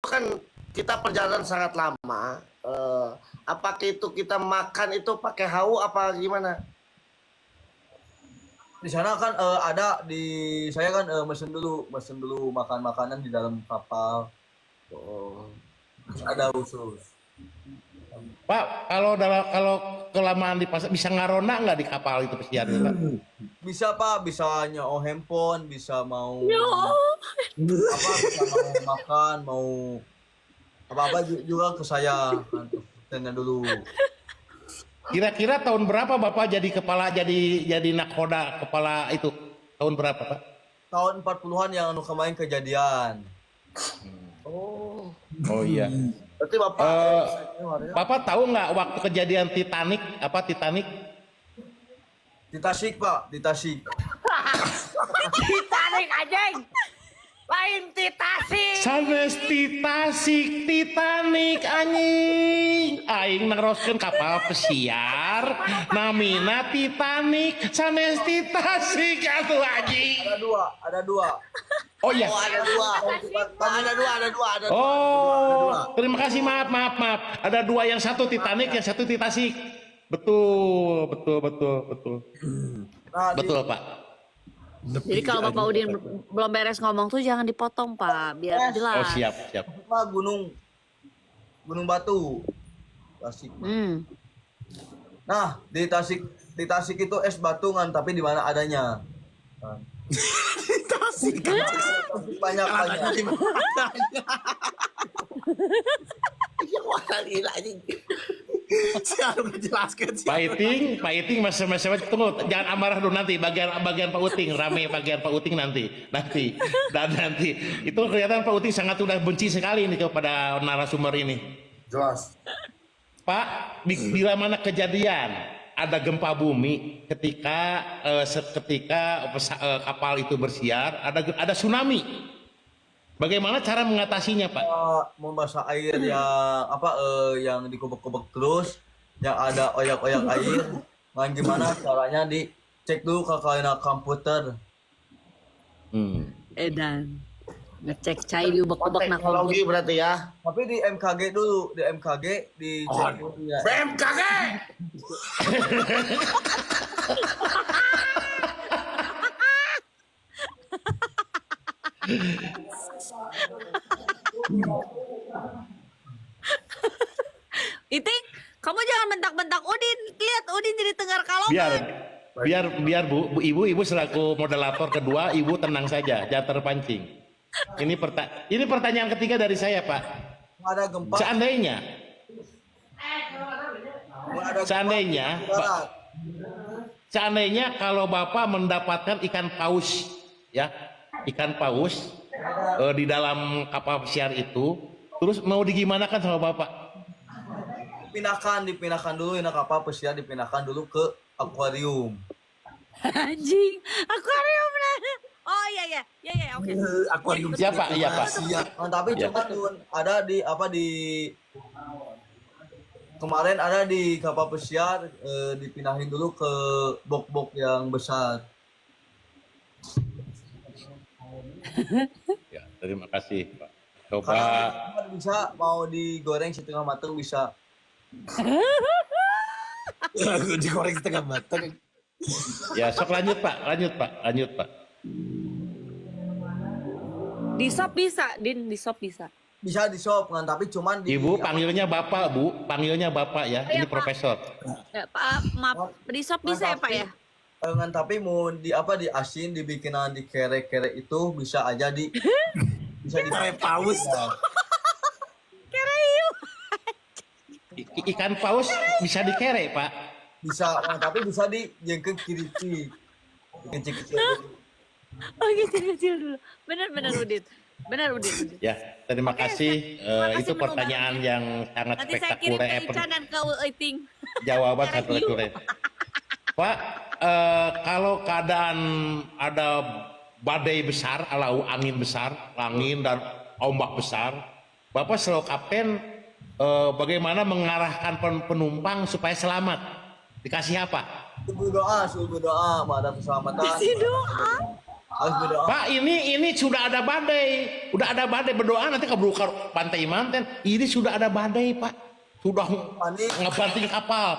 kan kita perjalanan sangat lama. Apakah itu kita makan itu pakai hau apa gimana? Di sana kan saya kan mesen dulu makan makanan di dalam kapal. Oh. Terus ada khusus. Pak, kalau kelamaan di pasar bisa ngarona nggak di kapal itu pesiar Pak? Bisa Pak, bisa nyawa handphone, bisa mau bisa mau makan, mau apa juga ke saya. Tanya dulu. Kira-kira tahun berapa Bapak jadi nakhoda kepala itu? Tahun berapa Pak? Tahun 40-an yang kemarin kejadian. Oh. Oh iya. Berarti Bapak Bapak tahu nggak waktu kejadian Titanic Di Tasik Pak, di Tasik. Titanic anjing. Lain Titasik. sanes Titanic anjing aing neroskeun kapal pesiar namina Titanic sanes Titasik atuh anjing. Ada dua. Oh iya. ada dua. Ada dua. Oh, terima kasih, maaf. Ada dua, yang satu Titanic, yang satu Titasik. Betul. Nah, Betul, Pak. Jadi kalau Bapak Udin belum beres ngomong tuh jangan dipotong Pak, biar jelas. Oh, siap. Pak, Gunung Batu. Tasik. Nah, di Tasik itu es batu kan, tapi di mana adanya? Kan. Tasik. Banyak. Yang mana gila anjing. Saya harus menjelaskan sih. Pak Iting masih tunggu, jangan amarah dulu nanti bagian Pak Uting rame bagian Pak Uting nanti itu kelihatan Pak Uting sangat sudah benci sekali ini kepada narasumber ini. Jelas. Pak, bila mana kejadian ada gempa bumi ketika kapal itu bersiar, ada tsunami. Bagaimana cara mengatasinya, Pak? Membasah air yang dikubek-kubek terus, yang ada oyak-oyak air. Nah, gimana caranya dicek dulu ke komputer. Edan ngecek cai di ubek-ubek nak Teknologi berarti ya. Tapi di MKG dulu, dicek dulu ya. BMKG. Iting, kamu jangan bentak-bentak Udin. Lihat Udin jadi tenggar kalongan. Biar Bu Ibu selaku moderator kedua, Ibu tenang saja, jangan terpancing. Ini pertanyaan ketiga dari saya, Pak. Ada gempa. Seandainya kalau Bapak mendapatkan ikan paus di dalam kapal pesiar itu, terus mau digimanakan sama Bapak? Dipindahkan dulu ini kapal pesiar, dipindahkan dulu ke akuarium. Anjing, akuarium lah. Oh iya, oke. Akuarium. Iya Pak. Nah, tapi cuma ada kemarin ada di kapal pesiar, dipindahin dulu ke bok-bok yang besar. Ya, terima kasih Pak. Coba Karena bisa mau digoreng setengah matang bisa. Digoreng setengah matang. ya sok lanjut Pak. Di sop bisa, Din, di sop bisa. Bisa di sop kan, tapi cuman Ibu panggilnya Bapak, Bu. Panggilnya Bapak ya. Iya, Ini Pak. Profesor. Ya, Pak, maaf, di sop bisa ya Pak ya? Kan, tapi mau di asin, dibikinan di kere-kere itu bisa aja bisa di paus. Ikan paus bisa dikerek, Pak. Bisa, tapi bisa dijengkel kiri kecil-kecil. Oh kecil-kecil dulu. Benar Udin. Ya, terima kasih. Itu pertanyaan yang sangat Nanti saya kirim spektakuler. ke Ican dan ke Iting. Jawaban sangat spektakuler. Pak, kalau keadaan ada badai besar, angin besar, angin dan ombak besar, Bapak selaku kapten bagaimana mengarahkan penumpang supaya selamat? Dikasih apa? Subuh doa, ada keselamatan. Kasih doa. Harus berdoa. Pak, ini sudah ada badai, berdoa nanti kabur ke pantai Manten. Ini sudah ada badai, Pak. Sudah Panik. ngebanting kapal.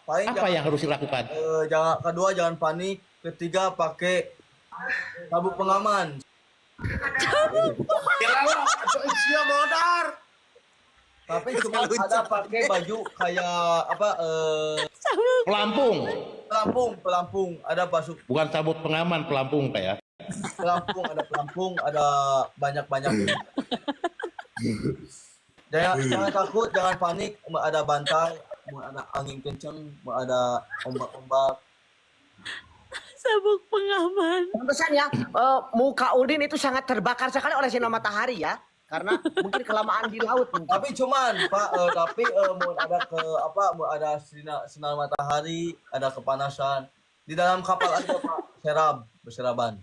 Paling Apa yang harus dilakukan? kedua jangan panik. Ketiga pakai sabuk pengaman. Sia modar. Tapi cuma ada pakai baju kayak apa? Pelampung. Pelampung. Ada basuh Bukan sabuk pengaman, pelampung, Pak ya. pelampung, ada banyak. Jangan takut, jangan panik. Ada bantai, ada angin kencang, ada ombak-ombak. Sabuk pengaman. Pantesan ya, muka Udin itu sangat terbakar sekali oleh sinar matahari ya. Karena mungkin kelamaan di laut. Mungkin. Tapi cuman Pak, mau ada sinar matahari, ada kepanasan. Di dalam kapal ada Pak, berseraban.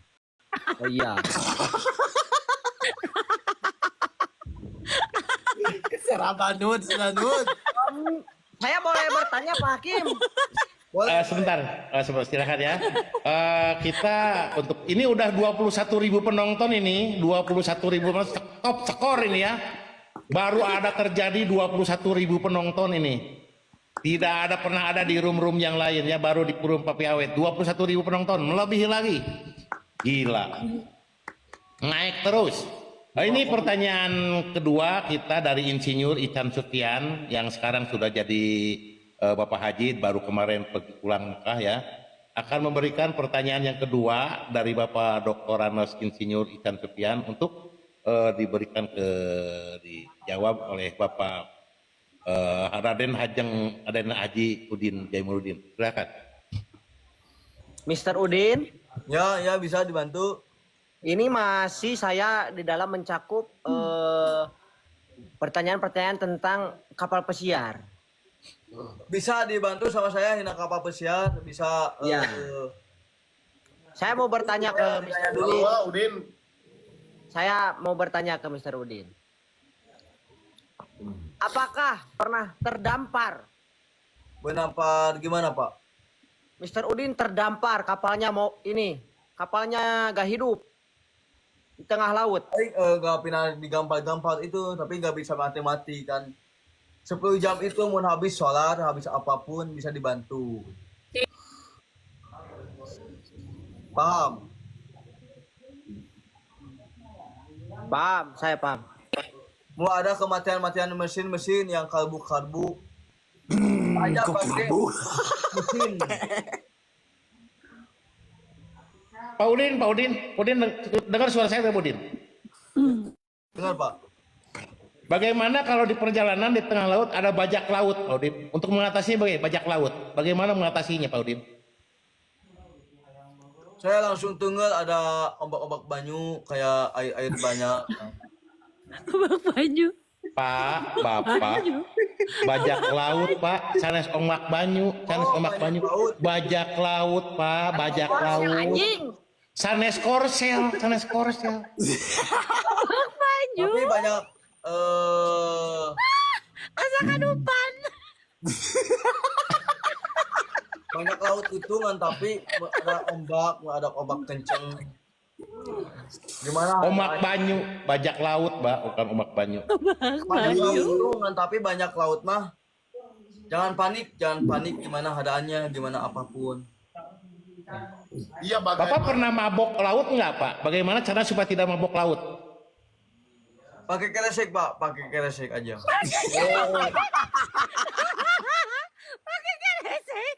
Oh iya. Serabanut. Saya boleh bertanya Pak Hakim? Sebentar, silakan ya. Kita untuk ini udah 21.000 penonton ini, 21.000 top skor ini ya. Baru ada terjadi 21.000 penonton ini. Tidak ada pernah ada di room-room yang lain ya, baru di Purun Papi Awet 21.000 penonton, melebihi lagi. Gila. Naik terus. Nah, ini pertanyaan kedua kita dari Insinyur Ican Sutian yang sekarang sudah jadi Bapak Haji, baru kemarin pergi pulang Mekah ya, akan memberikan pertanyaan yang kedua dari Bapak Dr. Anas Insinyur Ican Sutian untuk diberikan dijawab oleh Bapak Raden Haji Udin Jaimuddin. Silakan. Mr. Udin, Ya bisa dibantu. ini masih saya di dalam mencakup pertanyaan-pertanyaan tentang kapal pesiar. Bisa dibantu sama saya hina kapal pesiar, bisa Ya. Saya mau bertanya ke Mr. Udin. Udin. Saya mau bertanya ke Mr. Udin. Apakah pernah terdampar? Benampar gimana Pak? Mr. Udin terdampar, kapalnya gak hidup di tengah laut. Paling gak pernah digampar-gampar itu, tapi gak bisa mati-mati kan. 10 jam itu mau habis sholat, habis apapun bisa dibantu. Paham? Paham, saya paham. Mau ada kematian-matian mesin-mesin yang kalbu-kalbu. Aja Kok pakai kalbu? mesin. Pak Udin, dengar suara saya Pak Udin. Dengar Pak. Bagaimana kalau di perjalanan di tengah laut ada bajak laut, Pak Udin? Untuk mengatasinya bajak laut, bagaimana mengatasinya, Pak Udin? Saya langsung tunggal ada ombak-ombak banyu kayak air banyak. Bang Baju. Pak, Bapak, bajak laut, Pak, sanes ombak banyu, bajak laut, Pak, bajak laut, Anjing. sanes korsel. Bang Baju. Tapi banyak Asakan umpan. banyak laut itu kan, tapi ada ombak kenceng. Gimana? Ombak banyu, bajak laut, Pak, bukan ombak banyu. Banyak laut itu kan, tapi banyak laut mah. Jangan panik gimana keadaannya, gimana apapun. Iya Bapak pernah mabok laut nggak, Pak? Bagaimana cara supaya tidak mabok laut? Pakai keresek Pak, pakai keresek aja. Pakai keresek.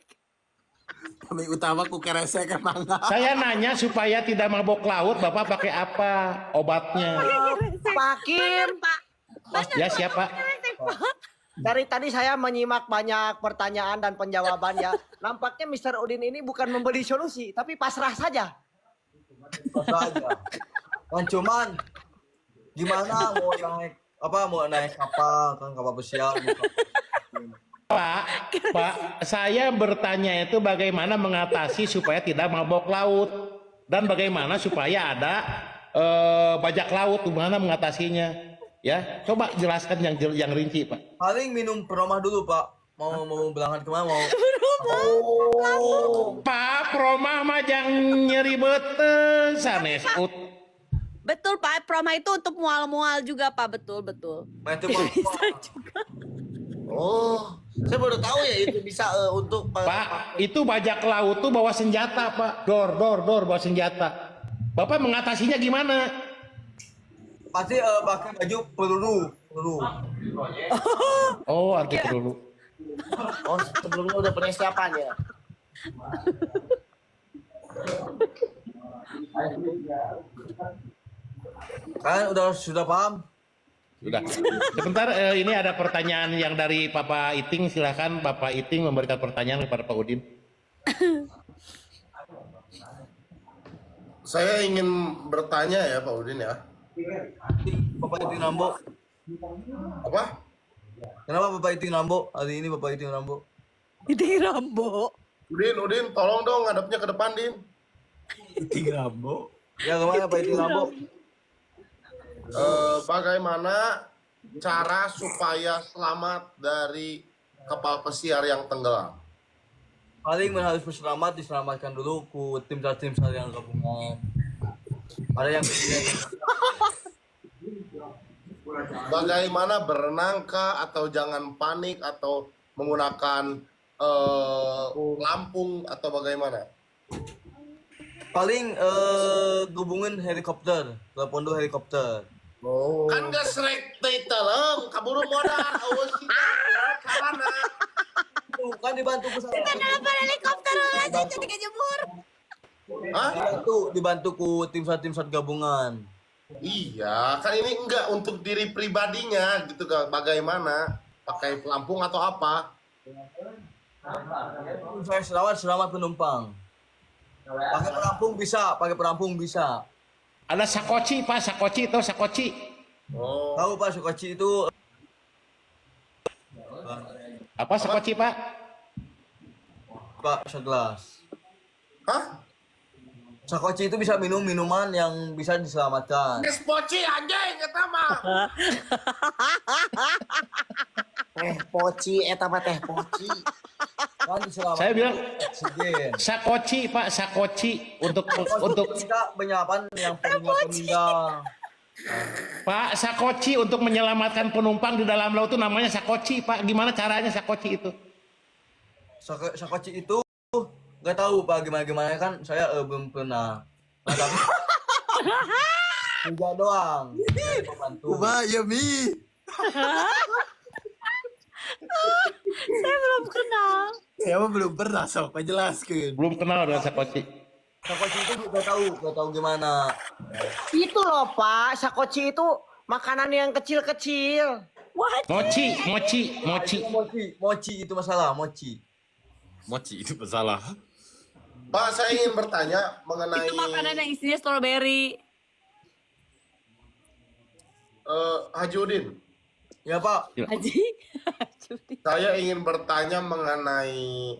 Kami utama ku keresek emang. Saya nanya supaya tidak mabok laut, Bapak pakai apa obatnya? Pak Hakim, Pak. Ya siapa? dari tadi saya menyimak banyak pertanyaan dan penjawabannya. Nampaknya Mr. Udin ini bukan memberi solusi, tapi pasrah saja. Masa aja. Kan cuman gimana mau naik kapal kan, kapal pesiar. Pak, saya bertanya itu bagaimana mengatasi supaya tidak mabok laut dan bagaimana supaya ada bajak laut, gimana mengatasinya? Ya, coba jelaskan yang rinci, Pak. Paling minum peromah dulu Pak. Mau berangkat kemana? Mau Oh. Pak promah mah jangan nyeri beteng sanes. Betul Pak, proma itu untuk mual-mual juga Pak, betul. Nah, itu Pak. Oh, saya baru tahu ya itu bisa untuk Pak, itu bajak laut tuh bawa senjata, Pak. Dor bawa senjata. Bapak mengatasinya gimana? Pasti pakai baju peluru. Oh, arti dulu. Oh, sebelumnya udah persiapan ya. Kalian sudah paham? Sudah. Sebentar, ini ada pertanyaan yang dari Papa Iting. Silakan Bapak Iting memberikan pertanyaan kepada Pak Udin. Saya ingin bertanya ya Pak Udin ya. Bapak Iting Rambo. Apa? Kenapa Bapak Iting Rambo? Hari ini Bapak Iting Rambo. Itu Rambo. Udin, tolong dong ngadepnya ke depan, Din. Iting Rambo? Ya kemana Bapak Iting Rambo? Bagaimana cara supaya selamat dari kapal pesiar yang tenggelam? Paling harus berselamat, diselamatkan dulu ku tim SAR yang gabungan. Ada yang Bagaimana berenang kah atau jangan panik atau menggunakan lampung atau bagaimana? paling gabungin helikopter, telepon dulu helikopter. Oh. Kan gak srek titelem, kaburu modal, awas kita, karena Tuh, kan dibantu pesawat. Kenapa helikopter aja jadi kejemur? Dibantu ku tim SAR gabungan. Iya, kan ini enggak untuk diri pribadinya gitu kan. Bagaimana? Pakai pelampung atau apa? Saya selamat penumpang. Pakai perampung bisa. Ada sakoci, Pak. Sakoci itu sakoci. Oh, Tahu Pak Sukoci itu Apa sakoci, Pak? Pak segelas. hah? Sakoci itu bisa minum minuman yang bisa diselamatkan. Es poci anjing eta mah. Teh poci, eta mah teh poci. Kan diselamatkan. Saya bilang oksigen. sakoci, Pak. Sakoci untuk Kita penyiapan yang peninggal. Pak, sakoci untuk menyelamatkan penumpang di dalam laut itu namanya sakoci, Pak. Gimana caranya sakoci itu? Sakoci itu nggak tahu Pak gimana kan saya belum pernah. Nah, tapi enggak doang. Bantu. ya Mi. Saya belum kenal. Ya mah belum pernah, sok jelaskeun. Belum kenal dengan sakoci. Sakoci itu nggak tahu gimana. Itu loh Pak, sakoci itu makanan yang kecil-kecil. What? Mochi itu masalah, mochi. Mochi itu masalah. Pak, saya ingin bertanya mengenai Itu makanan yang isinya strawberry. Haji Udin. Ya Pak. Haji. Saya ingin bertanya mengenai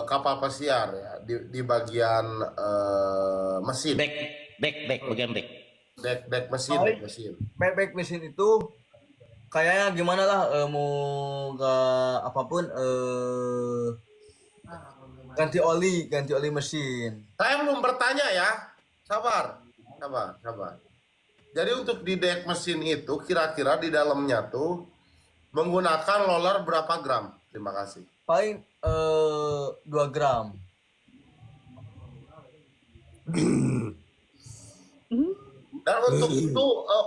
kapal pesiar ya di bagian mesin. Bagian back. Dek mesin, Oh, dek mesin. Back mesin itu kayaknya gimana lah mau apapun ganti oli mesin. Saya belum bertanya ya. Sabar. Jadi untuk di dek mesin itu kira-kira di dalamnya tuh menggunakan roller berapa gram? Terima kasih. Paling 2 gram. Dan untuk itu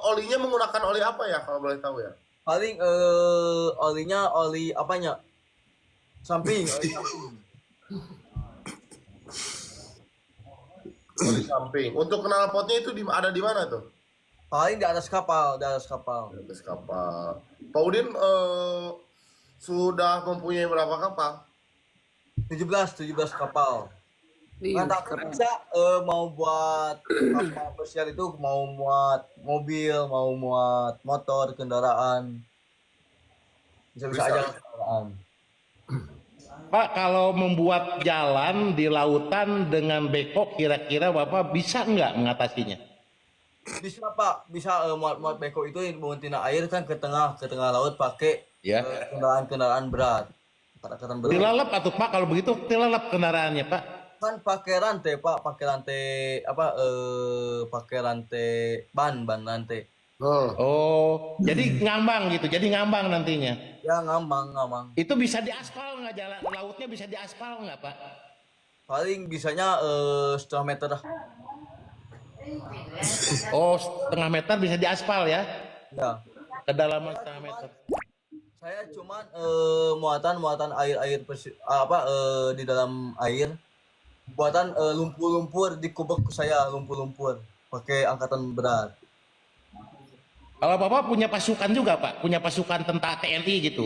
olinya menggunakan oli apa ya kalau boleh tahu ya? Paling olinya oli apanya? Samping. Oli samping. Untuk knalpotnya itu ada di mana tuh? Paling di atas kapal. Di atas kapal. Pak Udin sudah mempunyai berapa kapal? 17 kapal. Nah, tapi bisa mau buat kapal pesiar itu mau muat mobil, mau muat motor, kendaraan. Bisa aja kendaraan. Pak, kalau membuat jalan di lautan dengan beko, kira-kira Bapak bisa nggak mengatasinya? Bisa Pak, bisa muat beko itu menguntina air kan ke tengah laut pakai Ya. kendaraan berat. angkatan berat. Dilalap atau Pak kalau begitu dilalap kendaraannya Pak. Kan pakai rantai Pak, pakai rantai apa pakai rantai ban rantai. Oh, jadi ngambang gitu, jadi ngambang nantinya. Ya ngambang. Itu bisa diaspal nggak jalan lautnya bisa diaspal nggak Pak? Paling bisanya setengah meter dah. Oh, setengah meter bisa diaspal ya? Ya. Kedalaman setengah meter. Saya cuman muatan air di dalam air. Buatan lumpur-lumpur di kubek saya lumpur-lumpur pakai angkatan berat. Kalau Bapak punya pasukan juga Pak, punya pasukan tentara TNI gitu.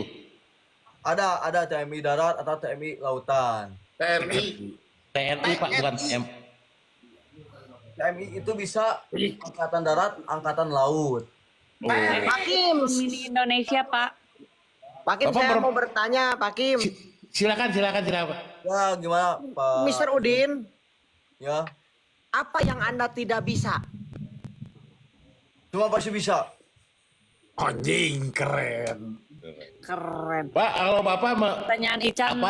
Ada TNI darat atau TNI lautan. TNI Pak bukan M. TNI itu bisa angkatan darat, angkatan laut. Pak Kim, Mini Indonesia, Pak. Pak Kim, Bapak saya mau bertanya, Pak Kim. Silakan. Ya gimana Pak? Mr. Udin, Ya, apa yang Anda tidak bisa? cuma pasti bisa. Anjing keren. Keren. Pak, kalau Bapak Pertanyaan Ican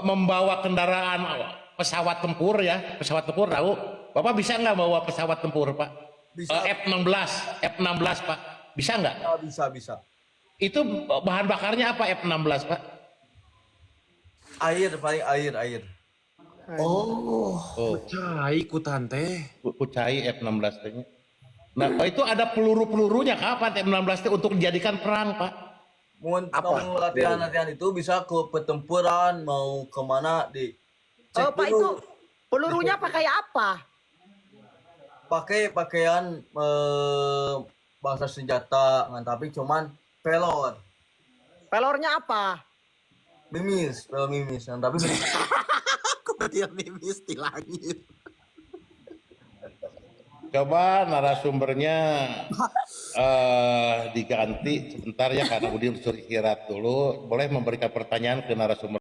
membawa kendaraan pesawat tempur ya, pesawat tempur tahu? Bapak bisa nggak bawa pesawat tempur Pak? Bisa. F-16 Pak, bisa nggak? Ya, bisa. Itu bahan bakarnya apa F-16 Pak? Air paling air. Oh, Oh, cai ku tante. Kucai F-16 nya. Nah, itu ada peluru-pelurunya kapan F-16 itu untuk dijadikan perang Pak? Mau latihan itu bisa ke pertempuran mau kemana di Oh, Pak, itu pelurunya pakai apa? pakai pakaian bangsa senjata tapi cuman pelor Pelornya apa? mimis tapi Dia mimis di langit. Coba narasumbernya diganti sebentar ya karena Udin disuruh istirahat dulu. Boleh memberikan pertanyaan ke narasumber